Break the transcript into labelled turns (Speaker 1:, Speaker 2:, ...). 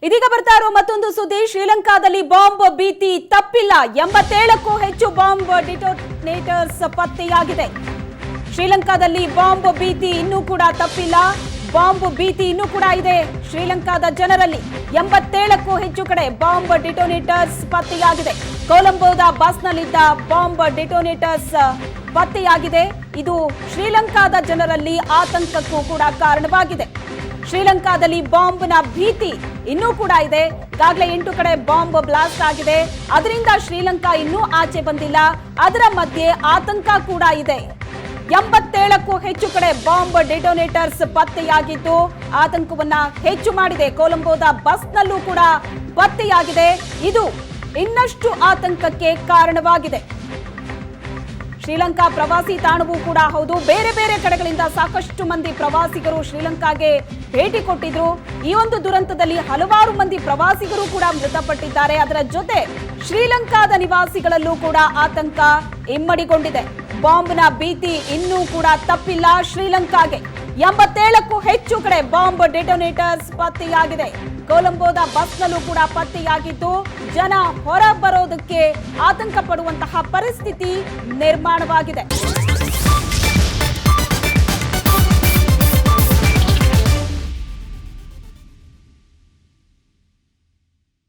Speaker 1: ಇದೀಗ ಬರ್ತಾ ಇರೋ ಮತ್ತೊಂದು ಸುದ್ದಿ. ಶ್ರೀಲಂಕಾದಲ್ಲಿ ಬಾಂಬ್ ಭೀತಿ ತಪ್ಪಿಲ್ಲ. 87ಕ್ಕೂ ಹೆಚ್ಚು ಬಾಂಬ್ ಡಿಟೋನೇಟರ್ಸ್ ಪತ್ತೆಯಾಗಿದೆ. ಶ್ರೀಲಂಕಾದಲ್ಲಿ ಬಾಂಬ್ ಭೀತಿ ಇನ್ನೂ ಕೂಡ ತಪ್ಪಿಲ್ಲ. ಬಾಂಬ್ ಭೀತಿ ಇನ್ನೂ ಕೂಡ ಇದೆ ಶ್ರೀಲಂಕಾದ ಜನರಲ್ಲಿ. 87ಕ್ಕೂ ಹೆಚ್ಚು ಕಡೆ ಬಾಂಬ್ ಡಿಟೋನೇಟರ್ಸ್ ಪತ್ತೆಯಾಗಿದೆ. ಕೊಲಂಬೋದ ಬಸ್ನಲ್ಲಿದ್ದ ಬಾಂಬ್ ಡಿಟೋನೇಟರ್ಸ್ ಪತ್ತೆಯಾಗಿದೆ. ಇದು ಶ್ರೀಲಂಕಾದ ಜನರಲ್ಲಿ ಆತಂಕಕ್ಕೂ ಕೂಡ ಕಾರಣವಾಗಿದೆ. ಶ್ರೀಲಂಕಾದಲ್ಲಿ ಬಾಂಬ್ನ ಭೀತಿ ಇನ್ನೂ ಕೂಡ ಇದೆ. ಈಗಾಗಲೇ 8 ಕಡೆ ಬಾಂಬ್ ಬ್ಲಾಸ್ಟ್ ಆಗಿದೆ. ಅದರಿಂದ ಶ್ರೀಲಂಕಾ ಇನ್ನೂ ಆಚೆ ಬಂದಿಲ್ಲ. ಅದರ ಮಧ್ಯೆ ಆತಂಕ ಕೂಡ ಇದೆ. 87ಕ್ಕೂ ಹೆಚ್ಚು ಕಡೆ ಬಾಂಬ್ ಡಿಟೋನೇಟರ್ಸ್ ಪತ್ತೆಯಾಗಿದ್ದು ಆತಂಕವನ್ನ ಹೆಚ್ಚು ಮಾಡಿದೆ. ಕೊಲಂಬೋದ ಬಸ್ನಲ್ಲೂ ಕೂಡ ಪತ್ತೆಯಾಗಿದೆ. ಇದು ಇನ್ನಷ್ಟು ಆತಂಕಕ್ಕೆ ಕಾರಣವಾಗಿದೆ. ಶ್ರೀಲಂಕಾ ಪ್ರವಾಸಿ ತಾಣವೂ ಕೂಡ ಹೌದು. ಬೇರೆ ಬೇರೆ ಕಡೆಗಳಿಂದ ಸಾಕಷ್ಟು ಮಂದಿ ಪ್ರವಾಸಿಗರು ಶ್ರೀಲಂಕಾಗೆ ಭೇಟಿ ಕೊಟ್ಟಿದ್ರು. ಈ ಒಂದು ದುರಂತದಲ್ಲಿ ಹಲವಾರು ಮಂದಿ ಪ್ರವಾಸಿಗರು ಕೂಡ ಮೃತಪಟ್ಟಿದ್ದಾರೆ. ಅದರ ಜೊತೆ ಶ್ರೀಲಂಕಾದ ನಿವಾಸಿಗಳಲ್ಲೂ ಕೂಡ ಆತಂಕ ಇಮ್ಮಡಿಗೊಂಡಿದೆ. ಬಾಂಬ್ನ ಭೀತಿ ಇನ್ನೂ ಕೂಡ ತಪ್ಪಿಲ್ಲ ಶ್ರೀಲಂಕಾಗೆ. 87ಕ್ಕೂ ಹೆಚ್ಚು ಕಡೆ ಬಾಂಬ್ ಡಿಟೋನೇಟರ್ಸ್ ಪತ್ತೆಯಾಗಿದೆ. ಕೊಲಂಬೋದ ಬಸ್ನಲ್ಲೂ ಕೂಡ ಪತ್ತೆಯಾಗಿದ್ದು ಜನ ಹೊರ ಬರೋದಕ್ಕೆ ಆತಂಕ ಪಡುವಂತಹ ಪರಿಸ್ಥಿತಿ ನಿರ್ಮಾಣವಾಗಿದೆ.